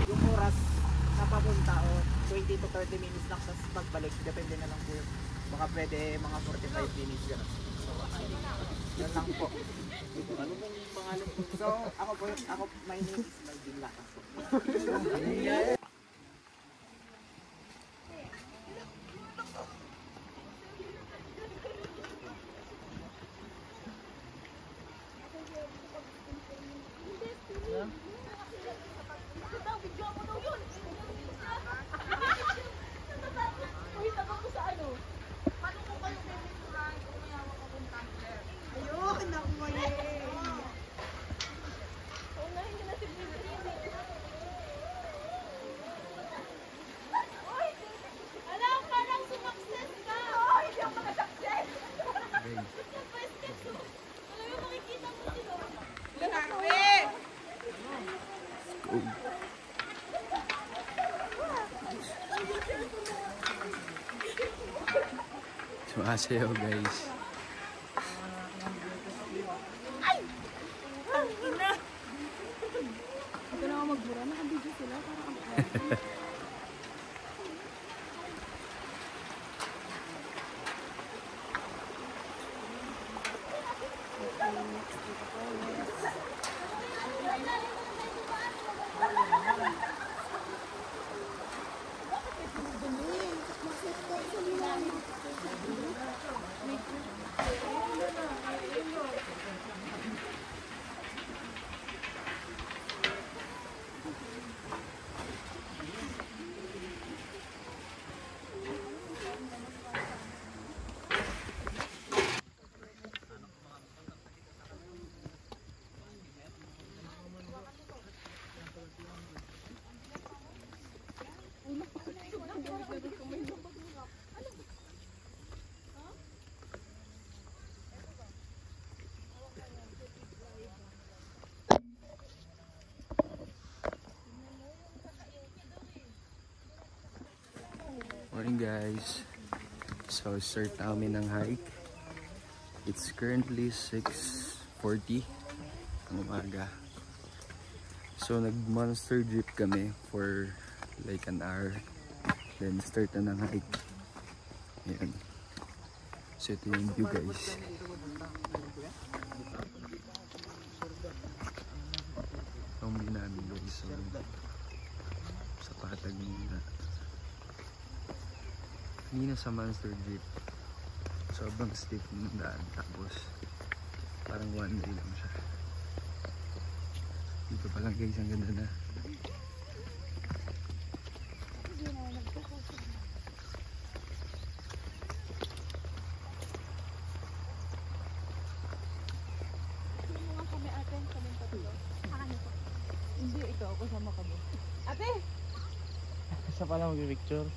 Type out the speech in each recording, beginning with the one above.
Yung oras na papunta o 20 to 30 minutes lang sa pagbalik, depende na lang po yun. Baka pwede mga 45 minutes gano'n. Yun lang po. Ano bang pangalan po? So, my name is Melvin Lakas po. Sumasayaw guys. Ito na ako magbura. Nakabidyo sila. Parang ang Morning guys. So start namin ng hike. It's currently 6:40 ng umaga. So nag monster drip kami for like an hour. Then start na ng hike. Ayan. So ito yung view guys. Ang namin guys. So, sa patag muna. Hindi na sa monster drip. Sobrang steep ng daan. Tapos parang one way lang siya. Dito pa lang guys, ang ganda na. hindi, ikaw. Kasama ka ba? Ate! Isa pa lang mag-picture.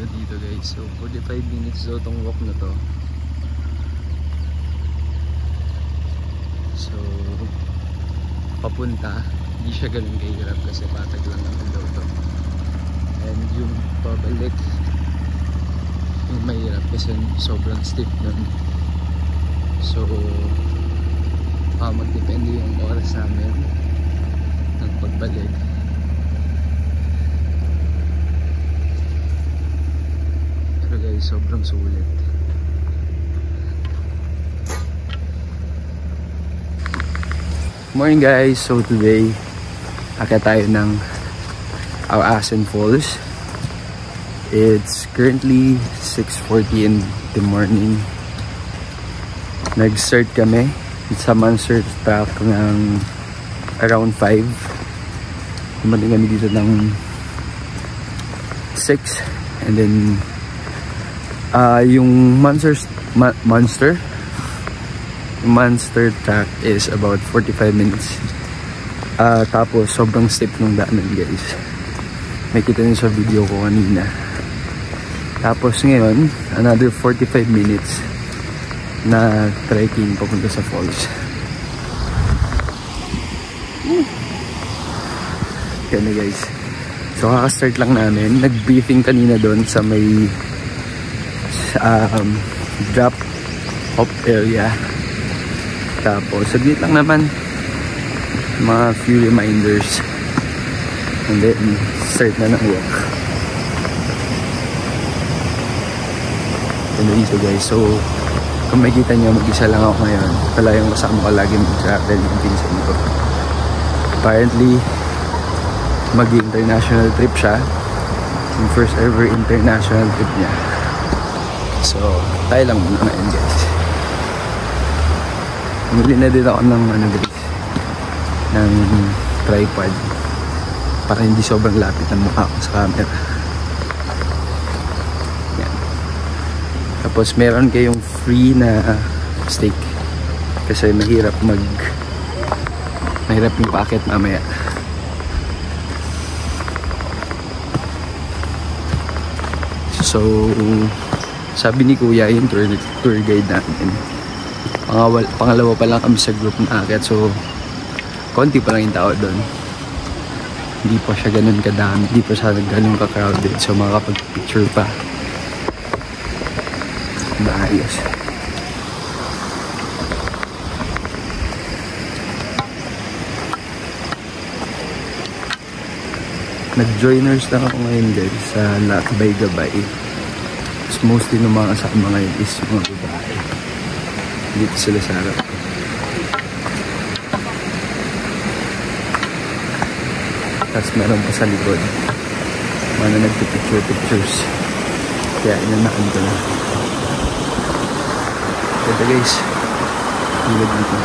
Dito guys, so 45 minutes daw tong walk na to. So papunta, hindi siya ganun kahirap kasi patag lang naman daw to. And yung pabalik, yung mahirap kasi sobrang steep nun. So magdepende yung oras namin ng pagbalik. Pero guys, sobrang sulit. Morning guys, so today akit tayo ng Awasan Falls. It's currently 6:40 in the morning. Nag-start kami sa Monster Track ng around 5. Dumating kami dito ng 6. And then yung Monster Track is about 45 minutes. Tapos sobrang steep nung daanan guys. Makita nyo sa video ko kanina. Tapos ngayon, another 45 minutes na trekking papunta sa falls. Ganda guys. So kaka-start lang namin. Nag-briefing kanina doon sa may drop off area. Tapos saglit lang naman, mga few reminders, and then start na ng walk. Ganda dito guys. So kung makikita nyo, mag-isa lang ako ngayon. Wala yung kasama ko lagi mag-travel, yung pinsan ko. Apparently mag-international trip siya. Yung first ever international trip niya. So tayo lang muna ngayon guys. Bumili na din ako ng guys, ng tripod para hindi sobrang lapit ang mukha ko sa camera. Yan. Tapos meron kayong free na steak kasi mahirap yung packet mamaya. So sabi ni kuya, yung tour guide namin, pangalawa pa lang kami sa group na akit, so konti pa lang yung tao doon. Hindi pa siya ganun kadami, hindi pa siya ganun ka-crowded, so makakapag-picture pa maayos. Nag-joiners lang ako ngayon guys sa Lakbay Gabay. Mostly ng mga kasama ngayon is mga babae. Dito sila sa harap. Tapos meron pa sa likod mga nagpipictures. Kaya inanakan ko na. Ito guys, hilad dito.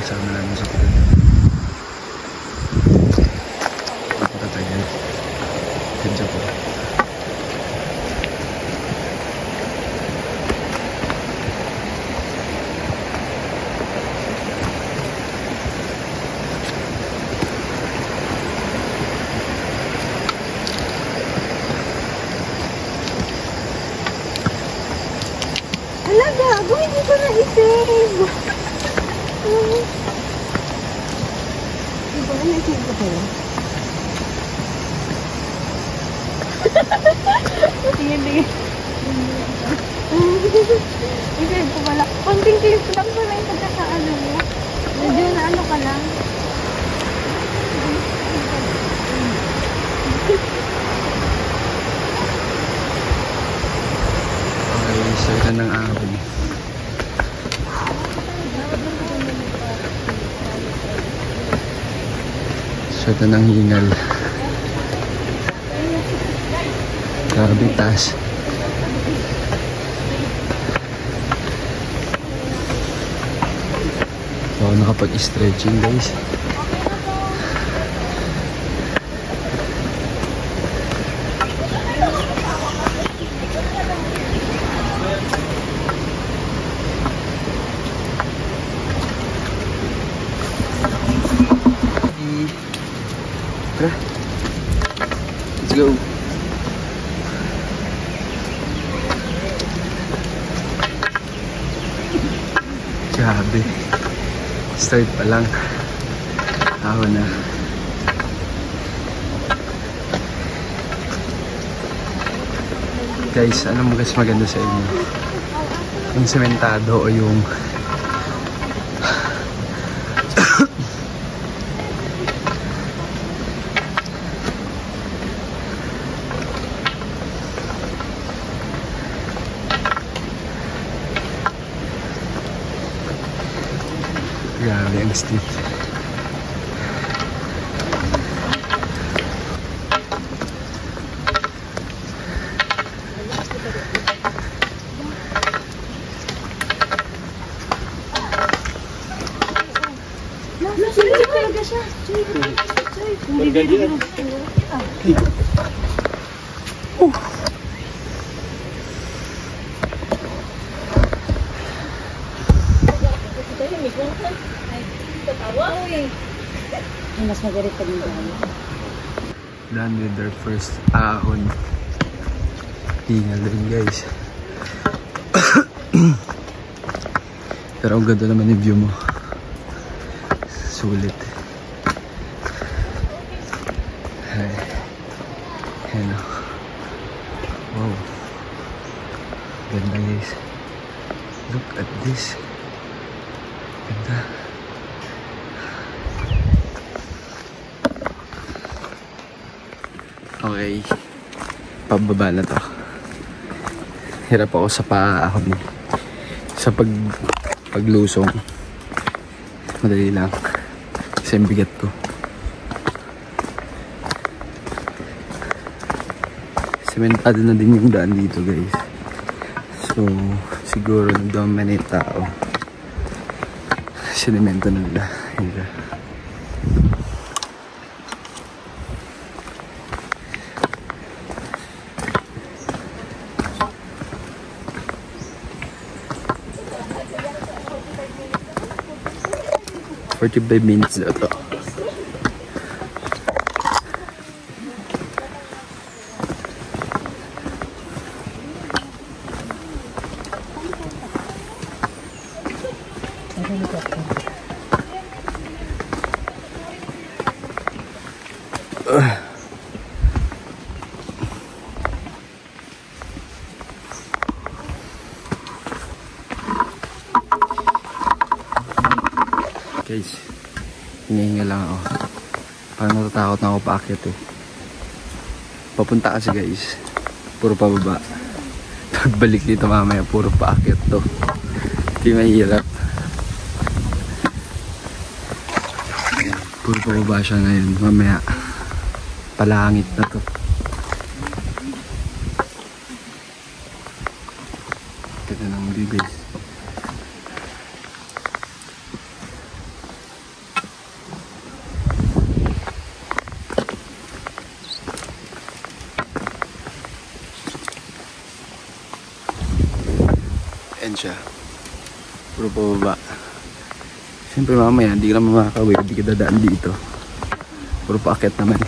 Sama namin sa kapit. Napakatagal. Ganda po. Hala, gago, hindi ko na-isave. Diba, na-isave ko pala. Tingin. Isave ko pala. Konting clip lang pala yung pagkakaano mo. Medyo na ano ka lang. Okay, start na ng araw. Start na ng hingal. Grabe taas. So nakapag-stretching guys. Let's go. Grabe. Start pa lang. Ako na. Guys, ano mo guys maganda sa inyo? Yung sementado o yung grabe ang steep. Mas magalit pa din tayo. Done with their first ahon. Hingal rin guys. Pero ang ganda naman yung view mo. Sulit. Ay. Ayan o. Wow. Ganda guys. Look at this. Ganda. Okay. Pababa na to. Hirap ako sa paahon. Sa paglusong. Madali lang. Kasi ang bigat ko. Sementado na din yung daan dito guys. So siguro nagdami yung tao. Sinemento na nila. Hindi. 45 minutes na ito. Guys, hinihinga lang ako. Parang natatakot na ako paakyat eh. Papunta kasi guys, puro pababa. Pagbalik dito mamaya, puro paakyat to. Hindi mahirap. Puro pababa siya ngayon. Mamaya, palangit na to. Ganda ng view guys. Ayan siya. Puro pababa. Siyempre mamaya, hindi ka naman makakawin. Hindi ka dadaan dito. Puro paakyat naman.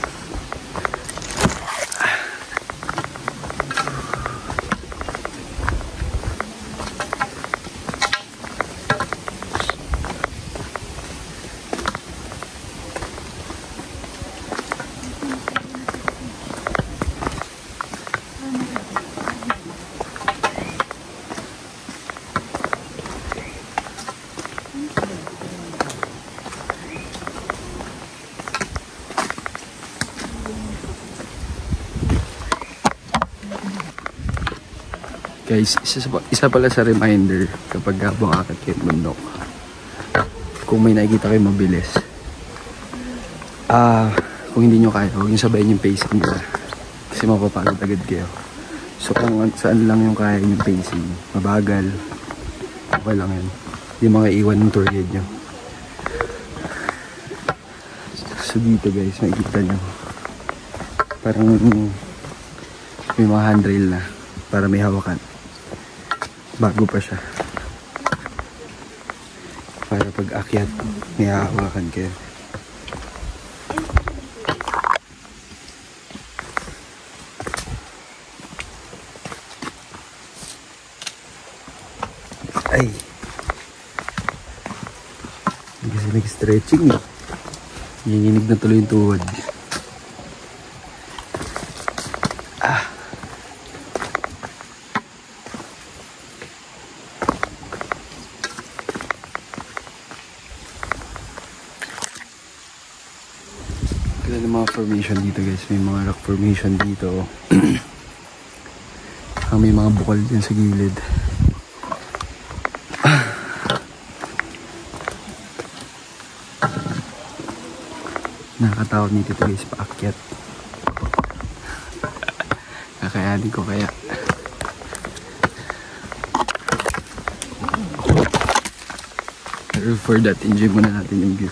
Guys, isa pala sa reminder kapag habang akit kayo bundok. Kung may nakikita kayo mabilis. Kung hindi nyo kaya, huwag nyo sabayin yung pacing nila. Kasi mapapagod agad kayo. So kung saan lang yung kaya yung pacing, mabagal, okay lang yun. Hindi makaiwan yung tour guide nyo. So dito guys, makikita nyo. Parang may mga handrail na para may hawakan. Bago pa siya. Para pag akyat, may hahawakan kayo. Ay. kasi nag-stretching. Nanginginig na tuloy yung tuhod. Kaya ng mga formation dito guys. May mga rock formation dito. May mga bukal din sa gilid. Nakakatawag nito guys, paakyat. Kakayanin ko kaya. Pero for that, enjoy muna natin yung view.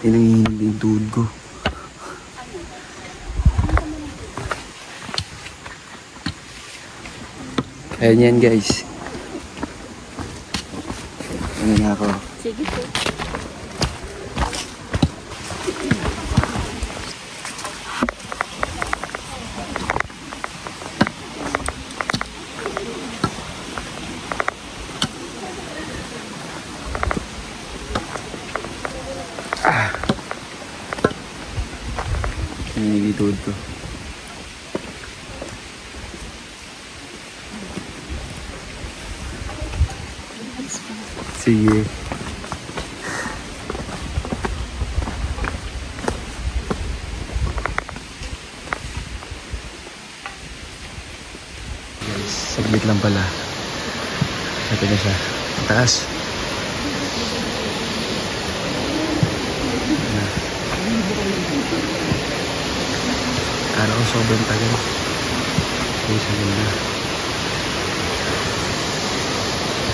Nanginginig yung tuhod ko. Ayan yan guys. Ano na ako? Sige po. Nanginigituod ko. Sige. Guys, saglit lang pala. Ito na siya. Taas. Araw sobrang tagal. Ay, saglit na.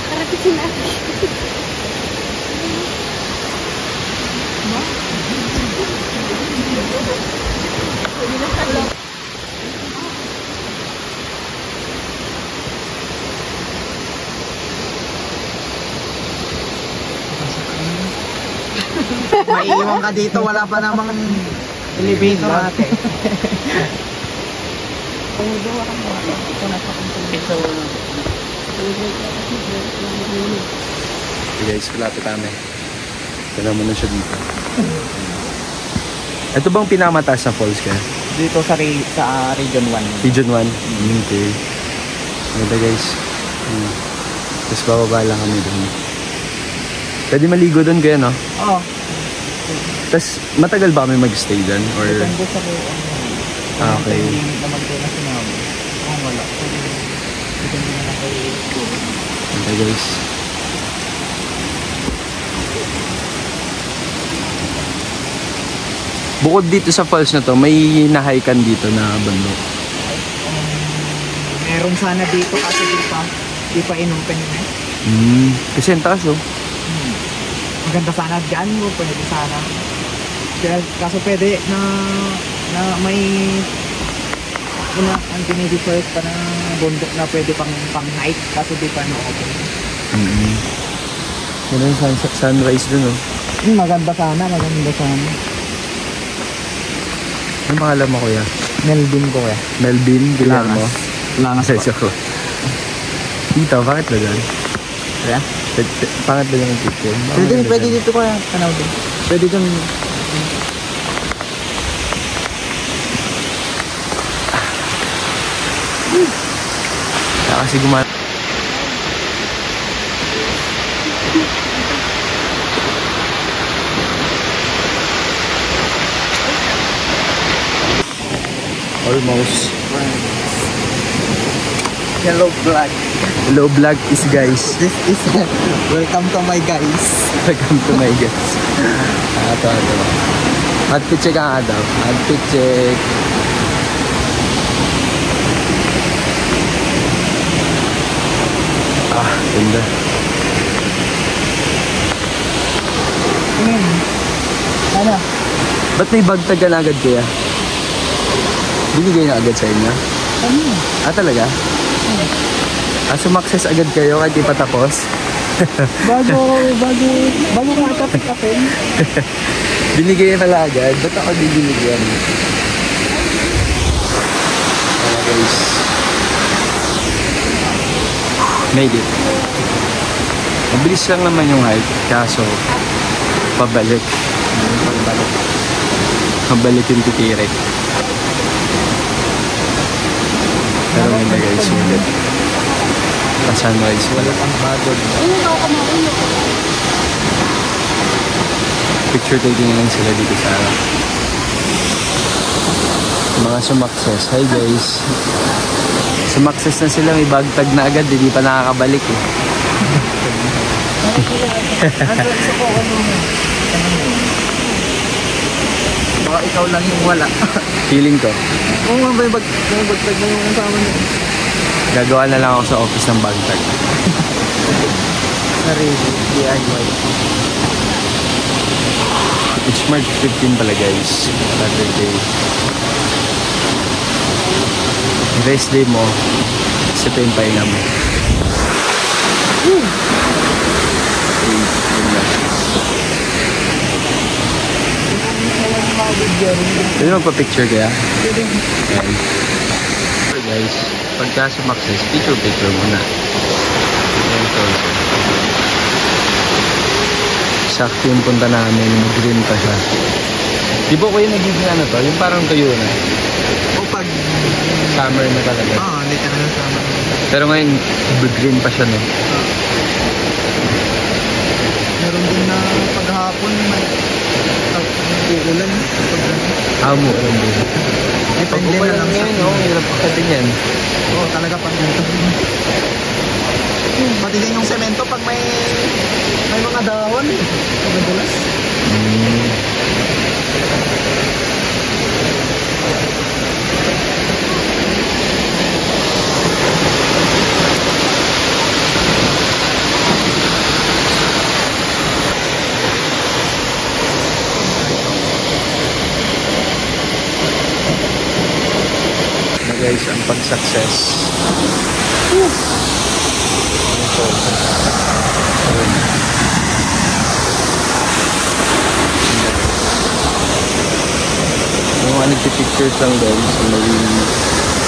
Karapitin natin. Maiiwan ka dito, wala pa namang elevator ate. Okay guys, kulapit kami. Ito naman na siya dito. Ito bang pinamataas na falls ka? Dito sa Region 1. Region 1? Okay. Ito guys. Tapos bababa lang kami doon. Pwede maligo doon kaya no? Oo. Tapos matagal ba kami mag-stay doon? Or... Depende sa okay. naman kayo na sinabi. Kung wala. Depende na lang kayo. Okay guys. Bukod dito sa falls na to, may nahikan dito na bundok. Meron sana dito kasi di pa inumpin eh. Kasi ang taas oh. Maganda sana dyan mo, pwede sana. Kaso pwede na may ang dinidifert pa na bundok na pwede pang night kaso di pa no-open. Yan ang sunrise dun oh. Maganda sana. Ano pangalan mo kuya? Melvin ko eh. Melvin, gilang mo? Langas Sa ko. Dito, bakit ba dyan? Yeah? Bakit ba yung picture? Pwede dito ko yan. Tanaw din. Pwede dun. Kasi gumana. Almost. Hello vlog. Hello vlog is guys. This is welcome to my guys. Welcome to my guys. Ito. Outfit check ang daw. Outfit check. Ganda. Ano? Ba't may bag tag na agad kaya? Binigay na agad sa inyo? Talaga? Sumakses agad kayo kahit di pa tapos? bago ka ata pick upin. Binigay na agad? Ba't ako di binigyan? Guys. Made it. Mabilis lang naman yung hike, kaso pabalik. Pabalik yung titirik. Pero may guys, sulit. Pa-sunrise pala. Picture taking lang sila dito sa mga sumakses. Hi guys. Sumakses na sila, may bag tag na agad, hindi pa nakakabalik eh. Baka ikaw lang yung wala. Feeling ko. Oo nga, may bagtag na yung kasama niyo. Gagawa na lang ako sa office ng bag tag. Sarili, DIY. It's March 15 pala guys. Saturday. Rest day mo. Isa pa yung pahinga mo. Pwede magpa-picture kaya? Ayan. So guys, pagka sumakses, picture muna. Ayan, so. Sakto yung punta namin, green pa siya. Di ba kayo nagiging ano to? Yung parang tuyo na. O pag... Summer na talaga. Oo, hindi ka na summer. Pero ngayon, green pa siya no? Meron din na paghapon may uulan. Amo, alam mo. Depende na lang sa... Oo, hirap pa din yan. Oo, talaga pag ganito. Pati din yung semento pag may mga dahon. Pagkadulas. Guys, ang pag-success. Yung mga nagpipictures lang guys.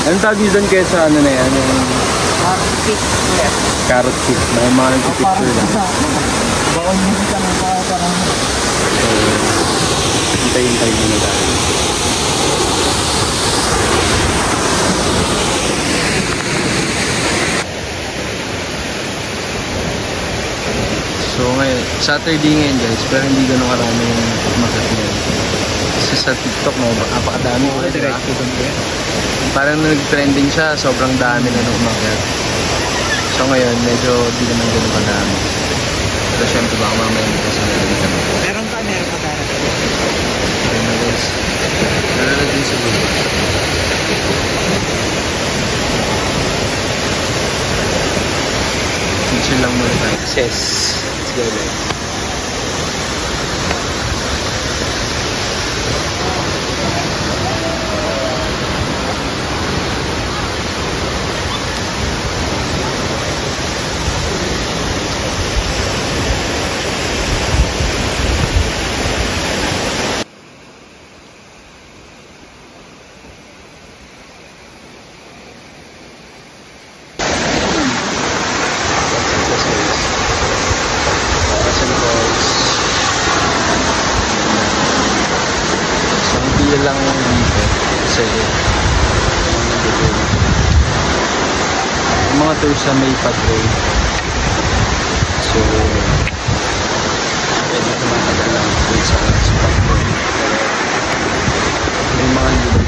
Anong tawag nyo doon kaya sa ano na yan? Yung carrot cake. May mga nagpipicture lang. Baon mo siya ng parang... So, hintay-hintay mo na dahil. So ngayon, Saturday ngayon guys, pero hindi ganun karami yung umakyat ngayon. Kasi sa TikTok mo, napakadami ko diba? Parang nag-trending siya, sobrang dami na nung umakyat. So ngayon, medyo di naman ganun kadami. Pero syempre baka mamaya hindi kasi nalalitan. Meron pa karot. Ayun na guys. Nalala din sa video. Picture lang muna tayo. Yes. Let's go guys. Lang dito kasi yung mga tours na may patrol, so pwede tumatagal lang dito sa patrol. May mga libre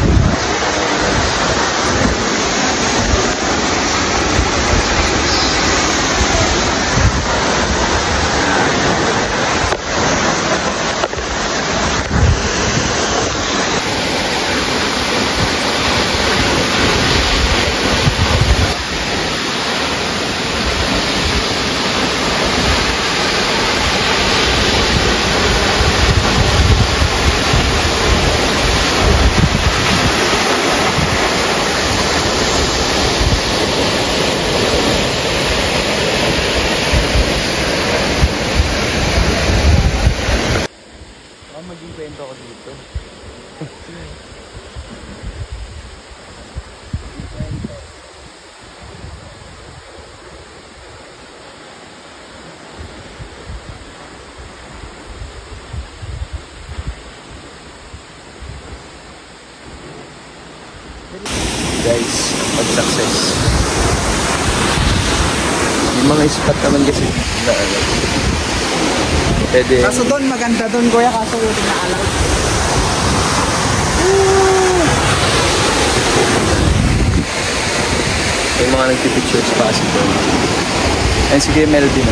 Guys, pag-success. Yung mga spot naman kasi na ano. Pwede. Kaso doon, maganda doon kuya, kaso hindi na alam. Yung mga nagpipictures pa kasi doon. And sige Melvin.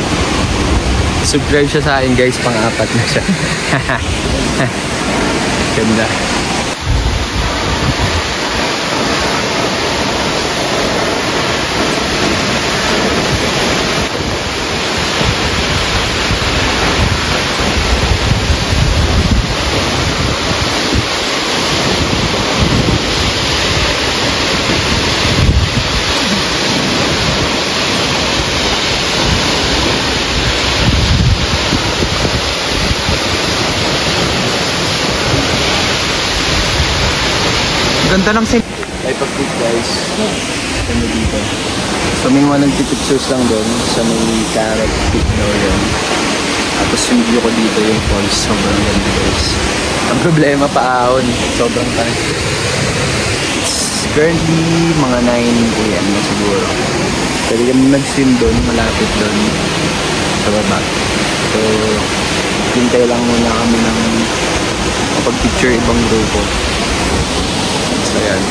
Subscribe siya sa akin guys, pang-apat na siya. Ganda. Ganda ng sim. Ay pag-click guys. Ano dito. So may mga nagpipictures lang doon sa may carrot pit daw yun. Tapos yung view ko dito yung falls. Sobrang ganda guys. Ang problema paahon. Sobrang tayo. It's currently mga 9 AM na siguro. Pwede kami mag-swim doon. Malapit doon. Sa baba. So hintay lang muna kami ng kapag-picture ibang grupo. So yan.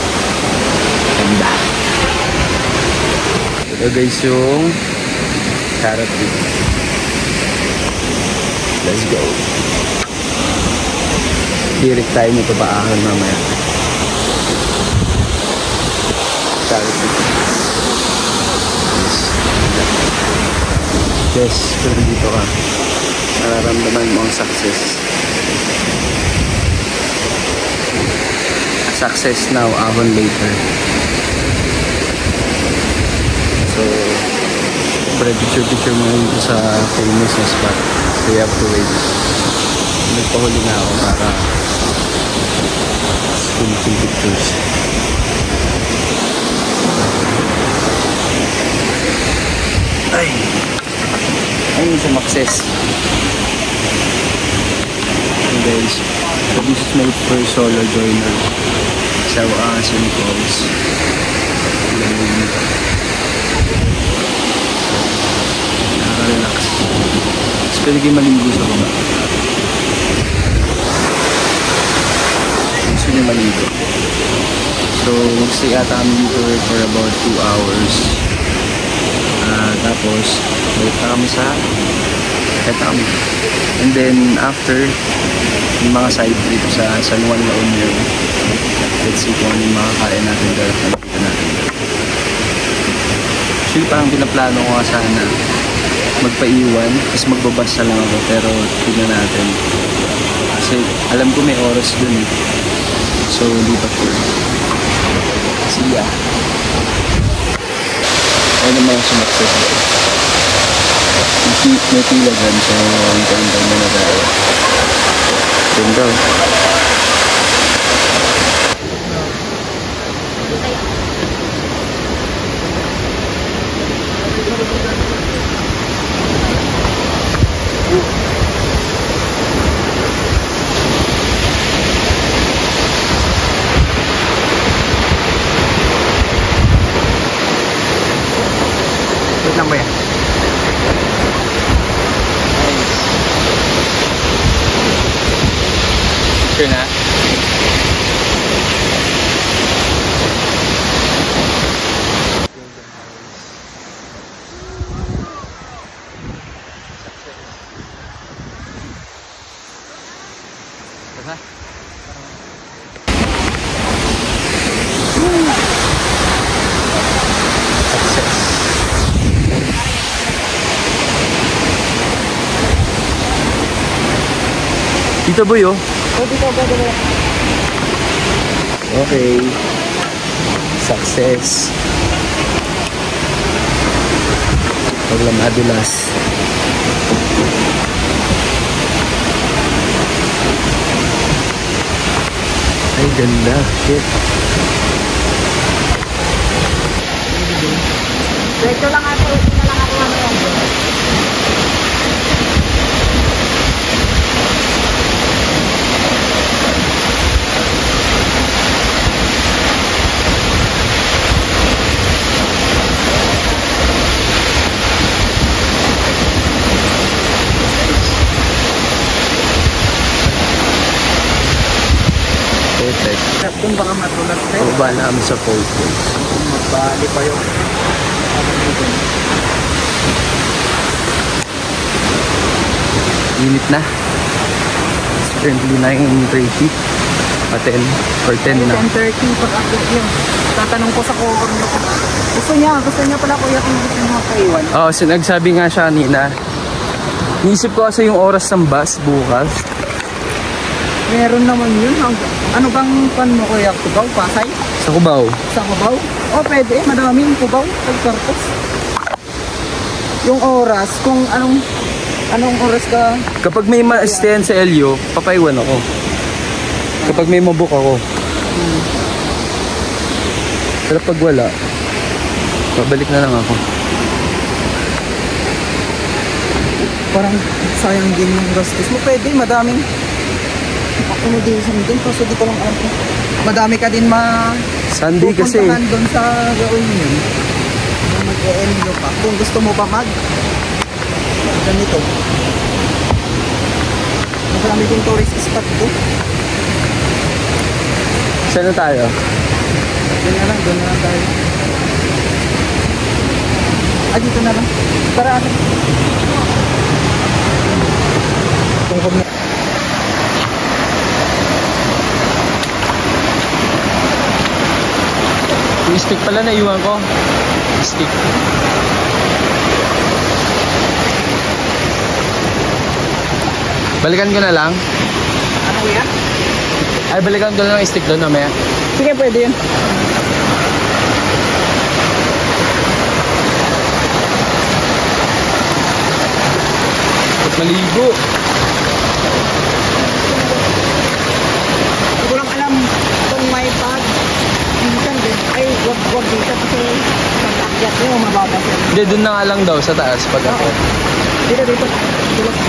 Ganda. Ito guys yung carrot pit. Let's go. Hirik tayo nito paahon mamaya. Carrot pit. Yes, pero dito ka. Nararamdaman mo ang success. Success now, ahon later. So, picture mo dito sa famous na spot. So you have to wait. Nagpahuli na ako para some pictures. Ay! Ayun sa success. Hey guys, so this is my first solo joiner sa St. Paul's. Nakaka-relax. Tapos pwede kayo maligo sa baba. Gusto nyo maligo. So magstay ata kami dito for about 2 hours. Tapos balik na kami sa kami. And then after yung mga side trip sa San Juan La Union, let's see kung ano yung makakain natin dahil nakita natin. Actually parang pinaplano ko nga sana magpaiwan tapos magbabasa lang ako, pero tignan natin kasi alam ko may oras dun eh. So hindi pa sure. See ya. Ano naman yung sumakses dito? May pila dyan, so hintay-hintay mo na tayo. Ganda. Wait lang ba yan? Sure na? Basta? Success. Dito boy oh. Oh, dito. Okay. Success. Paglam adulas. Ay, ganda. Shit. Dito lang ako, ito na lang ako mamaya. Doon baka matulas rin. Baba na kami sa Pole Place. Magbali pa yung Init na. It's currently 9:30. Pa 10 or 10 na. 10:30 pag ako yun. Tatanong ko sa cover niyo. Gusto niya pala kuya kung gusto niyo makaiwan. Oo, nagsabi nga siya kanina. Niisip ko kasi yung oras ng bus bukas. Meron naman yun. Ano bang pan mo kuya? Cubao? Pasay? Sa Cubao. Sa Cubao? O pwede, madaming Cubao. Pagkartos. Yung oras, kung anong oras ka? Kapag may ma-stayan sa LU, papaiwan ako. Kapag may mabook ako. Pero pag wala, babalik na lang ako. Parang sayang din yung gastos mo. Pwede, madaming accommodation din. Kaso di ko lang alam kung madami ka din Sunday kasi. pupuntahan doon sa gawin yun. Mag-e-enlo pa. Kung gusto mo pa ganito. Marami din tourist spot doon. Saan na tayo? Doon na lang tayo. Dito na lang. Tara atin. Tungkol na. Yung stick pala na iwan ko. Stick. Balikan ko na lang. Ano yan? Ay, balikan ko na lang yung stick doon mamaya. Sige, pwede yun. Ba't maligo? Hindi ko lang alam kung may pag. Minsan din. Ay, wag dito kasi pag-akyat mo, mababa siya. Hindi, doon na nga lang daw sa taas pag ako. Dito. Dito lang.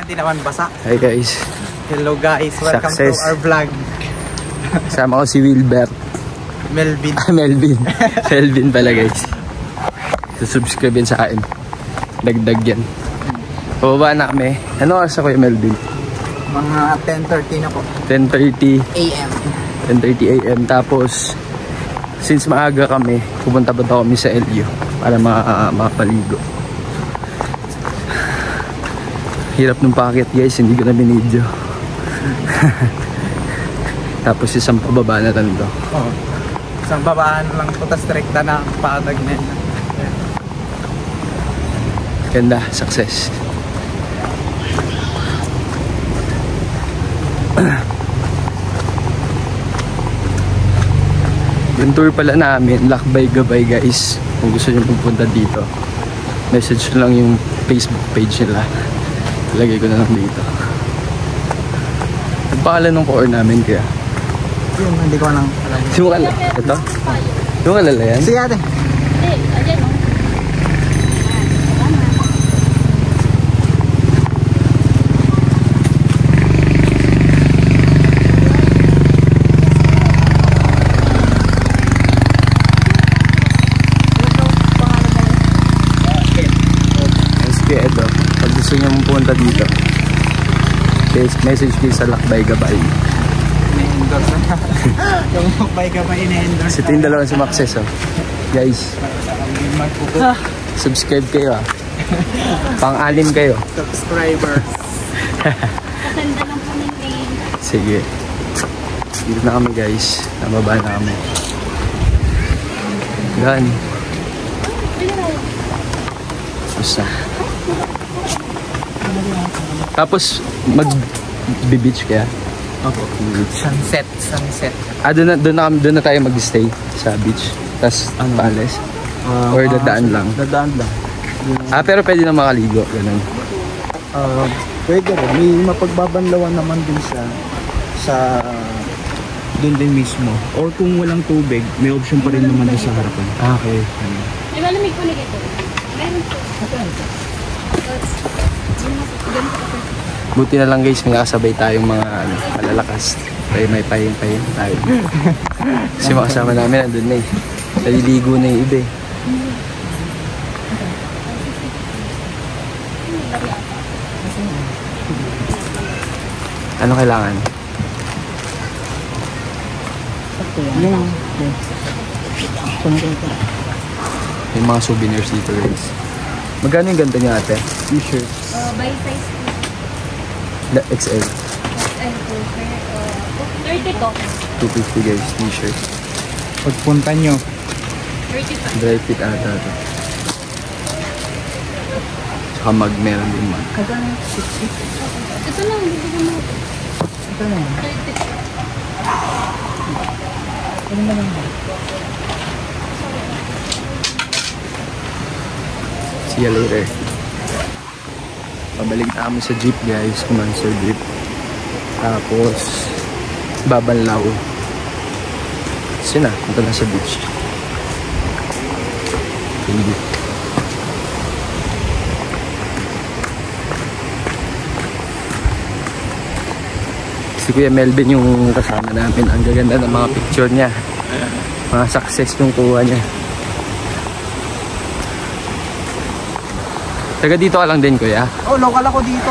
Hindi naman basa. Hi guys. Hello guys, welcome Success. to our vlog. Kasama ko si Wilbert. Melvin. Melvin. Melvin pala guys. Subscribe yun sa akin. Dagdag yan. Pababa na kami. Ano oras ako yung Melvin? Mga 10:30 na po. 10:30 AM. 10:30 AM. Tapos, since maaga kami, pupunta pa daw kami sa LU para makapaligo. Hirap ng packet guys, hindi ko na binidyo. Tapos isang pababa na tanto. Oh. Isang babaan lang po, tas rekta na paatag na yun. Ganda, success. Yung tour pala namin, Lakbay Gabay guys. Kung gusto nyo pupunta dito, message nyo lang yung Facebook page nila. Lagay ko na lang dito. Ang pangalan ng core namin kaya? Yun, hindi ko lang alam. Yung kalala? Ito? Yung kalala yan? Sige ate. message kayo sa Lakbay Gabay. Ine-endorse na. Yung Lakbay-Gabay ine-endorse. Ito yung dalawang sumakses, oh. Guys, subscribe kayo, ah. Pang-anim kayo. Subscribers. Kasanda lang po ng lane. Sige. Dito na kami, guys. Nababa na kami. Gan. Basta. Tapos, mag-beach kaya? Opo. Sunset. Doon na tayo mag-stay sa beach. Tapos, paalis. Or dadaan lang. Dadaan lang. Pero pwede na makaligo. Ganun. Pwede rin. May mapagbabanlawan naman din siya sa doon din mismo. Or kung walang tubig, may option pa rin naman sa harapan. Okay. May malamig po na ito. Meron po. Buti na lang, guys, may nakasabay tayong mga malalakas. Tayo may pahin tayo. Kasi makasama namin nandun na eh. Naliligo na yung iba eh. Ano kailangan? Yung mga souvenirs dito, guys. Magkano yung ganda niya, ate? T-shirt. By size po. XL. And po, 30 po. 250, guys, t-shirt. Pagpunta nyo, 30 po. Dry fit ata ito. Tsaka meron din mag. Ito lang, hindi ko mo. ito na. 30 po. See you later. Pabalik na kami sa jeep, guys. Monster jeep. Tapos, babanlaw. Kasi na, punta na sa beach. Hindi. Si Kuya Melvin yung kasama namin. Ang gaganda ng mga picture niya. Mga success yung kuha niya. Taga dito ka lang din, Kuya? Oh, local ako dito.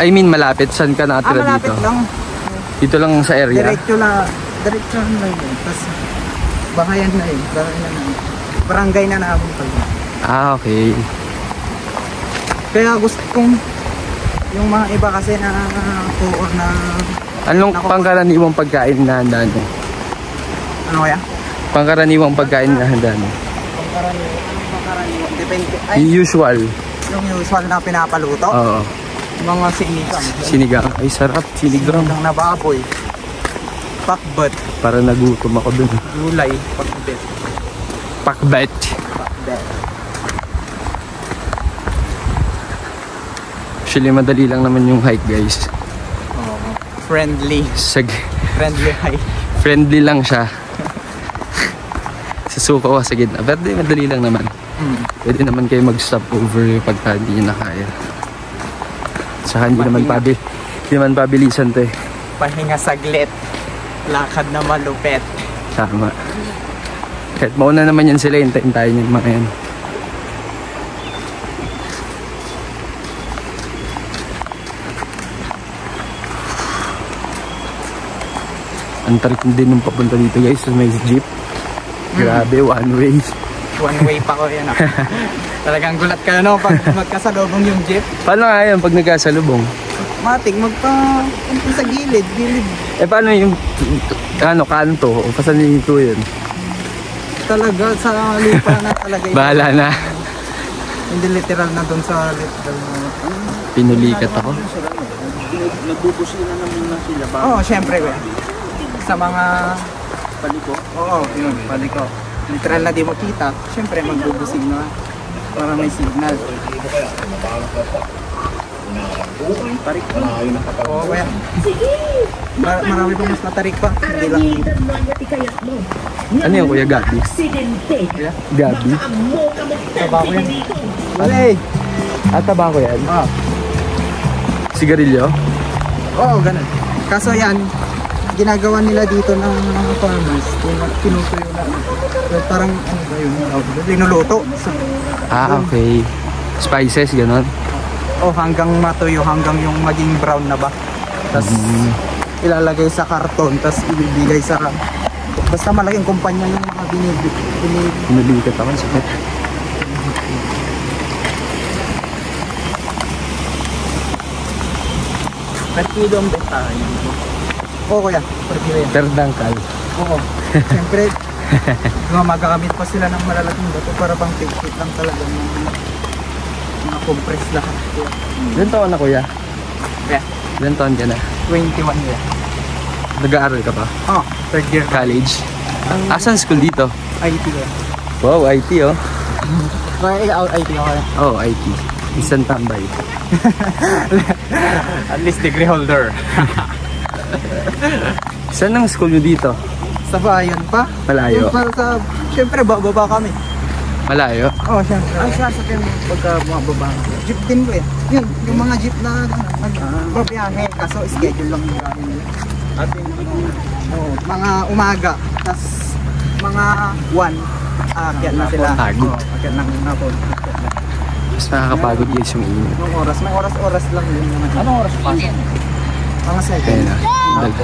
I mean, malapit. Saan ka nakatira Malapit dito? lang. Dito lang sa area? Diretso lang lang yun. Tapos, bahayan na yun. Barangay na naabot pa yun. Okay. Kaya gusto kong, yung mga iba kasi na or na... Anong pangkaraniwang pagkain na handa mo? Ano kaya? Pangkaraniwang pagkain na handa mo? Pangkaraniwang. Depende. Ay, Yung usual? yung usual na pinapaluto. Oo. Mga sinigang. Sinigang. Ay, sarap. Sinigang. Sinigang na baboy. Pakbet. Para nagutom ako dun. Gulay. Pakbet. Pakbet. Pakbet. Actually, madali lang naman yung hike, guys. Friendly. Friendly hike. Friendly lang siya. Sa suko sa gitna. Pero madali lang naman. Pwede naman kayo mag-stop over pagka hindi nyo na kaya. Saka hindi naman pabilisan to eh. Pahinga saglit. Lakad na malupet. Tama. Kahit mauna naman yan sila, hintayin tayo yung mga yan. Ang tarik din nung papunta dito, guys. So may jeep. Grabe, one way. One way pa ko yan. Talagang gulat ka no pag magkasalubong yung jeep. Paano nga yan pag nagkasalubong? Matik magpa sa gilid. Eh paano yung kanto? O pasan nito yun? Talaga sa lupa na talaga. Bahala na. Hindi literal na doon sa literal na. Pinulikat ako. Nagbubusina naman na sila ba? Oo, syempre. Sa mga paliko. Oo, yun, paliko. Literal na di makita. Syempre magbubusina para may signal. Tarik pa. Oo, kaya. Marami pa mas matarik pa. Hindi lang. Ano yung Kuya Gabi? Gabi? Tabako yan. Malay! Tabako yan? Oo. Sigarilyo? Oo, ganun. Kaso yan, ginagawa nila dito ng mga farmers. Tinutuyo na. Parang, ano ba yun? Linuluto. Okay. Spices, gano'n? Oh, hanggang matuyo, hanggang yung maging brown na ba? Tapos ilalagay sa karton, tapos ibibigay sa basta malaking kumpanya yung mga Pinulikat ako, sakit. per kilo ang bentahan dito. Oo kuya, per kilo yan. Per dangkal. Oo. Siyempre, magagamit pa sila ng malalaking bato para pang take lang talaga mga compress lahat. Ilan taon na kuya? Yeah, Ilan taon ka na? 21 yan. Nag-aaral ka pa? Oh, third year College? Asan school dito? IT yan. Wow, IT oh. Kaya IT ako. Oh, IT. Isang tambay. At least degree holder. Saan ang school nyo dito? Sa bayan pa? Malayo. Yung para sa, siyempre bababa kami. Malayo? Oo, siyempre. Ay, sasakyan mo pagka bumababa. Jeep din ko eh. Yun, yung mga jeep na nagbabiyahe. Kaso schedule lang yung gahin nila. At mga umaga. Tapos mga 1. Aakyat na sila. Pagod. Aakyat ng hapon. Mas nakakapagod guys yung init. Anong oras? May oras-oras lang yun. Anong oras pasok? Mga 7. Kaya na.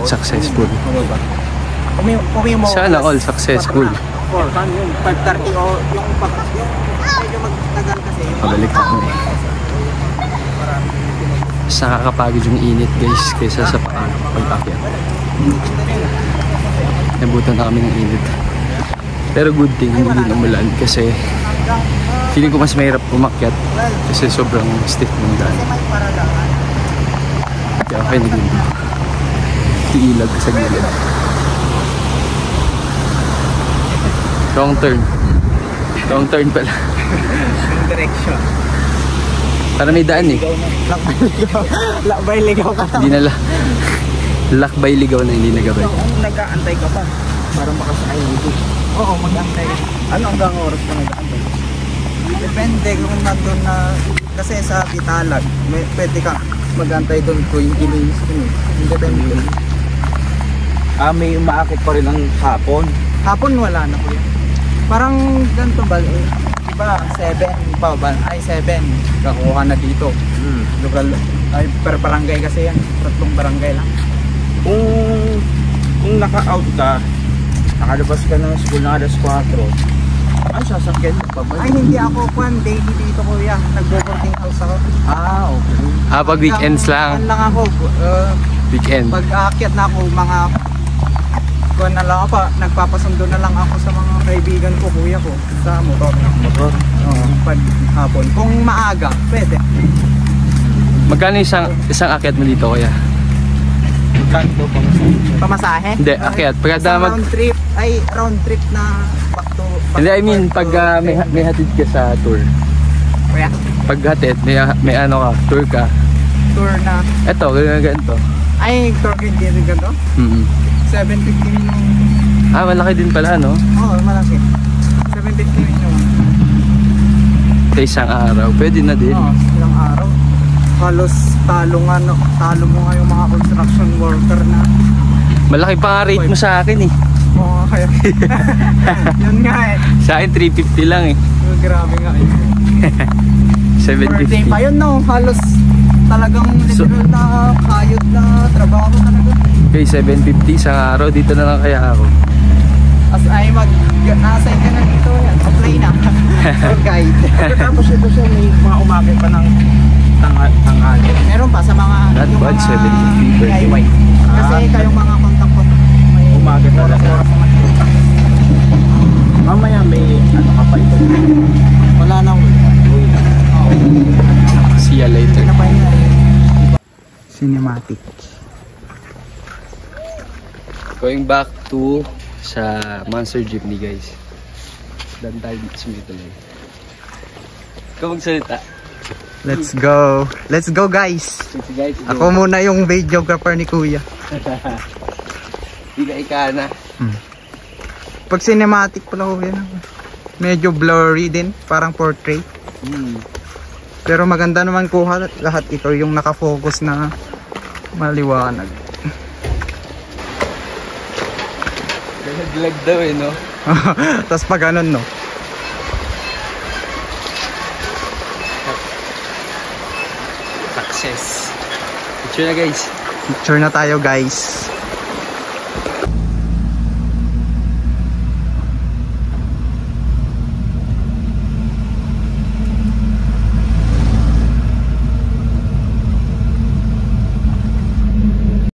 Successful. Umi mo. Sana all successful. 4. Saan yun? 5:30 o yung medyo magtagal kasi. Pabalik ako eh. Mas nakakapagod yung init guys kaysa sa pag-akyat. Nabutan na kami ng init. Pero good thing hindi din umulan kasi feeling ko mas mahirap umakyat kasi sobrang stiff ng daan. Kaya okay na din. Iilag sa gilid. Wrong turn. Wrong turn pala. Yung direction. Para may daan eh. Lakbay ligaw ka. Hindi na lakbay ligaw na hindi nagabay. Nag-aantay ka pa para makasakay dito. Oo, mag-aantay. Ano hanggang oras ka nag-aantay? Depende kung nandun na kasi sa Pitalag, pwede ka mag-aantay doon 20 minutes dun. Depende. May umaakit pa rin ang hapon. Hapon wala na po yan. Parang ganito ba? Diba 7 pa ba? Ay 7. Kakuha na dito. Local, ay per barangay kasi yan. 3 barangay lang. Kung naka-out ka, nakalabas ka ng school na alas 4, ay sasakyan pa ba? Ay hindi ako daily dito kuya. Nagbo-boarding house ako. Okay. Pag weekends lang. Lang ako. Weekend. Pag aakyat na ako, mga kuha na lang ako pa, nagpapasundo na lang ako sa mga kaibigan ko, kuya ko, sa motor. Oo, pag hapon. Kung maaga, pwede. Magkano isang akyat mo dito kuya? Kanto pamasahe? Hindi, akyat. Pagkada round trip na back to Hindi, I mean, pag may hatid ka sa tour. Kuya? Pag hatid, may ano ka, tour ka. Tour na? Eto, ganito. Ay, tour ganyan ganito? 750 minutes. Malaki din pala, no? Oo, malaki. 750 minutes. Sa isang araw, pwede na din. Oo, ilang araw. Halos talo mo nga yung mga construction worker na. Malaki pa nga rate mo sa akin eh. Oo, kaya. Yun nga eh. Sa akin 350 lang eh. Grabe nga eh. 750. Pa yun no, halos talagang literal na kayod na trabaho talaga. Okay, 750 sa araw. Dito na lang kaya ako. As ay nasa ka na dito yan. Apply na. Tour guide. Tapos ito siya may mga umakit pa ng tanghali. Meron pa sa mga Not bad, 750 per day. DIY. Kasi kayong mga contact ko may umakit talaga. Mamaya may ano ka pa ito. Wala na uwi na. See ya later. Cinematic. Going back to sa Monster Jeepney guys. Dan tayo dito sa Mituloy. Ikaw magsalita. Let's go. Let's go guys. Guys, Ako muna yung videographer ni Kuya. Hindi ka ikana. Pag cinematic pala ko yan. Medyo blurry din. Parang portrait. Pero maganda naman kuha lahat ito. Yung nakafocus na maliwanag. Naglag daw eh, no? Tapos pag ganun, no? Success. Picture na guys. Picture na tayo guys.